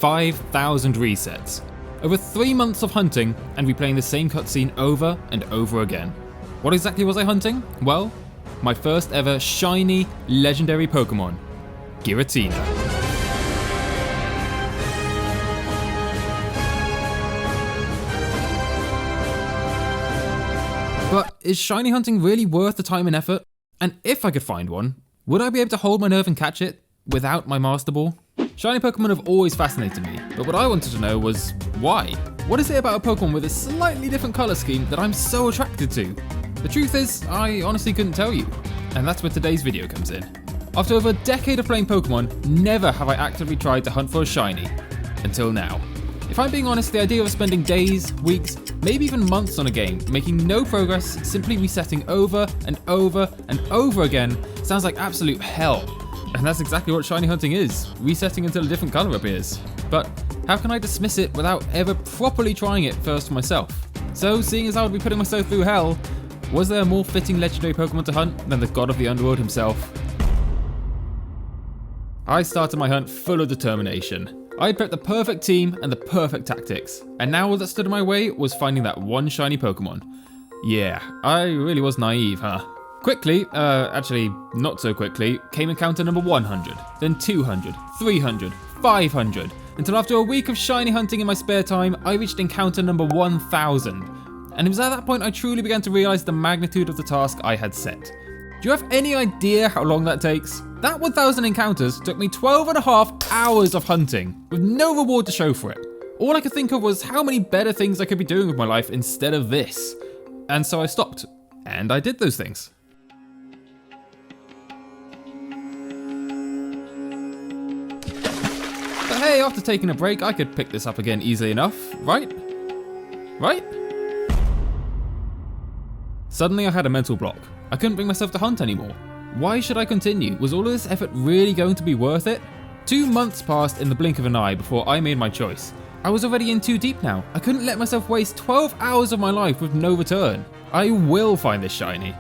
5,000 resets. Over 3 months of hunting and replaying the same cutscene over and over again. What exactly was I hunting? Well, my first ever shiny legendary Pokemon, Giratina. But is shiny hunting really worth the time and effort? And if I could find one, would I be able to hold my nerve and catch it without my Master Ball? Shiny Pokemon have always fascinated me, but what I wanted to know was why? What is it about a Pokemon with a slightly different colour scheme that I'm so attracted to? The truth is, I honestly couldn't tell you, and that's where today's video comes in. After over a decade of playing Pokemon, never have I actively tried to hunt for a shiny. Until now. If I'm being honest, the idea of spending days, weeks, maybe even months on a game, making no progress, simply resetting over and over and over again, sounds like absolute hell. And that's exactly what shiny hunting is, resetting until a different colour appears. But how can I dismiss it without ever properly trying it first for myself? So, seeing as I would be putting myself through hell, was there a more fitting legendary Pokemon to hunt than the god of the underworld himself? I started my hunt full of determination. I had prepped the perfect team and the perfect tactics, and now all that stood in my way was finding that one shiny Pokemon. Yeah, I really was naive, huh? Quickly, actually not so quickly, came encounter number 100, then 200, 300, 500, until after a week of shiny hunting in my spare time, I reached encounter number 1000. And it was at that point I truly began to realise the magnitude of the task I had set. Do you have any idea how long that takes? That 1000 encounters took me 12.5 hours of hunting, with no reward to show for it. All I could think of was how many better things I could be doing with my life instead of this. And so I stopped, and I did those things. But hey, after taking a break, I could pick this up again easily enough, right? Right? Suddenly I had a mental block. I couldn't bring myself to hunt anymore. Why should I continue? Was all of this effort really going to be worth it? 2 months passed in the blink of an eye before I made my choice. I was already in too deep now. I couldn't let myself waste 12 hours of my life with no return. I will find this shiny.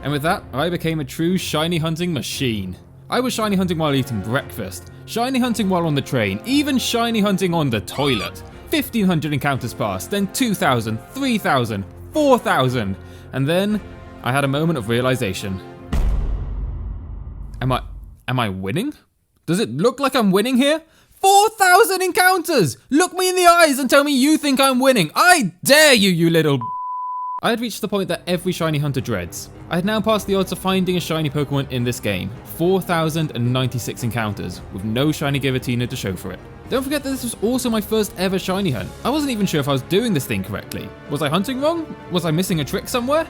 And with that, I became a true shiny hunting machine. I was shiny hunting while eating breakfast, shiny hunting while on the train, even shiny hunting on the toilet. 1,500 encounters passed, then 2,000, 3,000, 4,000. And then I had a moment of realization. Am I winning? Does it look like I'm winning here? 4,000 encounters! Look me in the eyes and tell me you think I'm winning. I dare you, you little... I had reached the point that every shiny hunter dreads. I had now passed the odds of finding a shiny Pokemon in this game. 4,096 encounters, with no shiny Giratina to show for it. Don't forget that this was also my first ever shiny hunt. I wasn't even sure if I was doing this thing correctly. Was I hunting wrong? Was I missing a trick somewhere?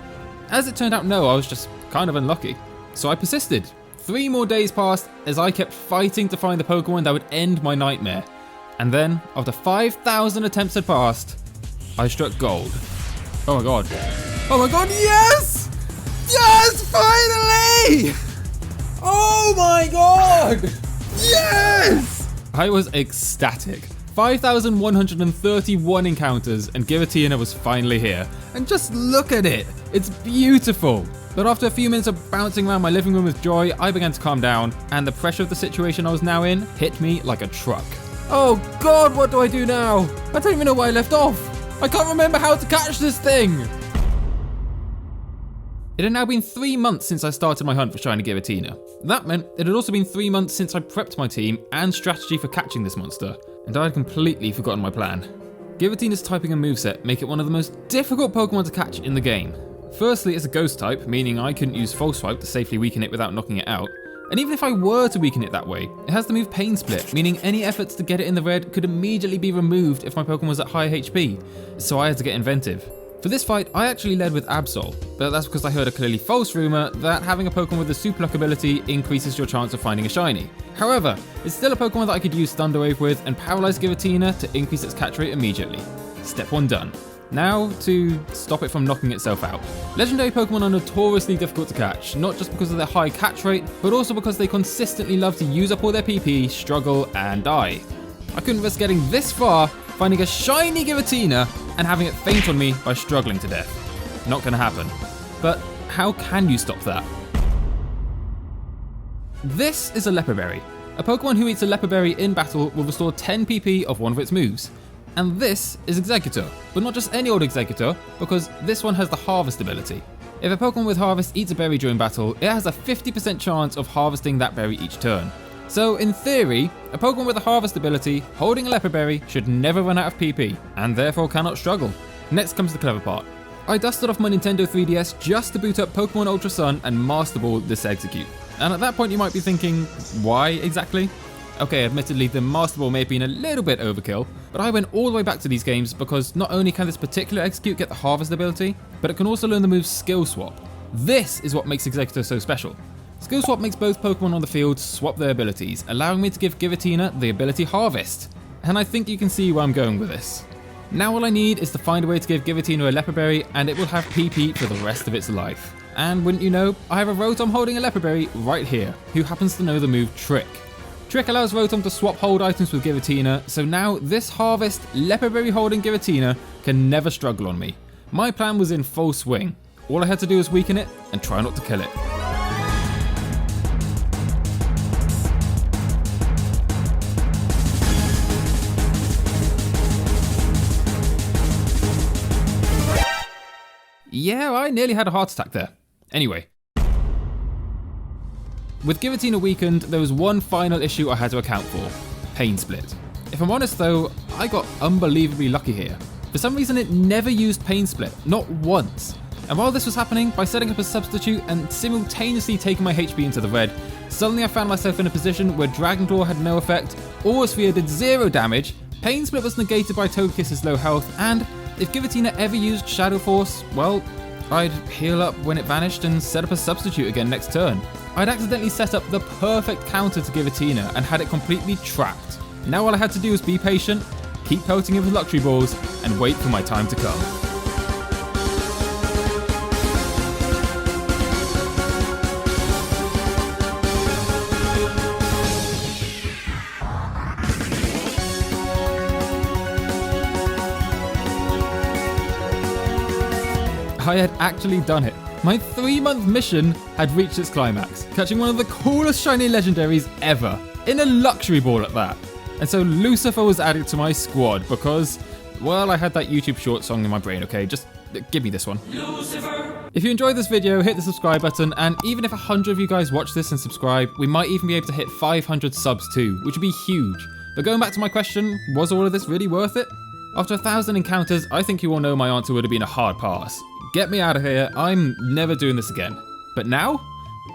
As it turned out, no, I was just kind of unlucky. So I persisted. 3 more days passed as I kept fighting to find the Pokemon that would end my nightmare. And then, after 5,000 attempts had passed, I struck gold. Oh my god. Oh my god, yes! Yes, finally! Oh my god! Yes! I was ecstatic. 5,131 encounters and Giratina was finally here. And just look at it. It's beautiful. But after a few minutes of bouncing around my living room with joy, I began to calm down, and the pressure of the situation I was now in hit me like a truck. Oh god, what do I do now? I don't even know where I left off. I can't remember how to catch this thing. It had now been 3 months since I started my hunt for shiny Giratina. That meant it had also been 3 months since I prepped my team and strategy for catching this monster, and I had completely forgotten my plan. Giratina's typing and moveset make it one of the most difficult Pokemon to catch in the game. Firstly, it's a ghost type, meaning I couldn't use False Swipe to safely weaken it without knocking it out. And even if I were to weaken it that way, it has the move Pain Split, meaning any efforts to get it in the red could immediately be removed if my Pokemon was at high HP, so I had to get inventive. For this fight, I actually led with Absol, but that's because I heard a clearly false rumour that having a Pokemon with a Super Luck ability increases your chance of finding a shiny. However, it's still a Pokemon that I could use Thunder Wave with and paralyze Giratina to increase its catch rate immediately. Step 1 done. Now to stop it from knocking itself out. Legendary Pokemon are notoriously difficult to catch, not just because of their high catch rate, but also because they consistently love to use up all their PP, struggle, and die. I couldn't risk getting this far, finding a shiny Giratina, and having it faint on me by struggling to death. Not gonna happen. But how can you stop that? This is a leper berry. A Pokemon who eats a leper berry in battle will restore 10 PP of one of its moves. And this is Exeggutor, but not just any old Exeggutor, because this one has the Harvest ability. If a Pokemon with Harvest eats a berry during battle, it has a 50% chance of harvesting that berry each turn. So in theory, a Pokemon with a Harvest ability holding a leper berry should never run out of PP, and therefore cannot struggle. Next comes the clever part. I dusted off my Nintendo 3DS just to boot up Pokemon Ultra Sun and Master Ball this Exeggcute. And at that point you might be thinking, why exactly? Okay, admittedly the Master Ball may have been a little bit overkill, but I went all the way back to these games because not only can this particular Exeggcute get the Harvest ability, but it can also learn the move Skill Swap. This is what makes Exeggutor so special. Skill Swap makes both Pokemon on the field swap their abilities, allowing me to give Giratina the ability Harvest. And I think you can see where I'm going with this. Now all I need is to find a way to give Giratina a leper berry and it will have PP for the rest of its life. And wouldn't you know, I have a Rotom holding a leper berry right here, who happens to know the move Trick. Trick allows Rotom to swap hold items with Giratina, so now this Harvest leper berry holding Giratina can never struggle on me. My plan was in full swing. All I had to do was weaken it and try not to kill it. Yeah, I nearly had a heart attack there. Anyway. With Giratina weakened, there was one final issue I had to account for. Pain Split. If I'm honest though, I got unbelievably lucky here. For some reason it never used Pain Split, not once. And while this was happening, by setting up a substitute and simultaneously taking my HP into the red, suddenly I found myself in a position where Dragon Claw had no effect, Aura Sphere did 0 damage, Pain Split was negated by Togemkiss's low health, and if Giratina ever used Shadow Force, well, I'd heal up when it vanished and set up a substitute again next turn. I'd accidentally set up the perfect counter to Giratina and had it completely trapped. Now all I had to do was be patient, keep pelting it with luxury balls, and wait for my time to come. I had actually done it. My 3-month mission had reached its climax, catching one of the coolest shiny legendaries ever, in a luxury ball at that. And so Lucifer was added to my squad because, well, I had that YouTube short song in my brain, okay? Just give me this one. Lucifer. If you enjoyed this video, hit the subscribe button, and even if 100 of you guys watch this and subscribe, we might even be able to hit 500 subs too, which would be huge. But going back to my question, was all of this really worth it? After 1,000 encounters, I think you all know my answer would have been a hard pass. Get me out of here, I'm never doing this again. But now?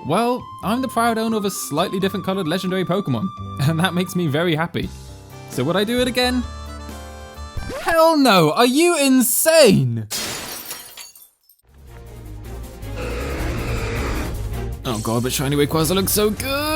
Well, I'm the proud owner of a slightly different coloured legendary Pokemon, and that makes me very happy. So would I do it again? Hell no! Are you insane? Oh god, but shiny Rayquaza looks so good!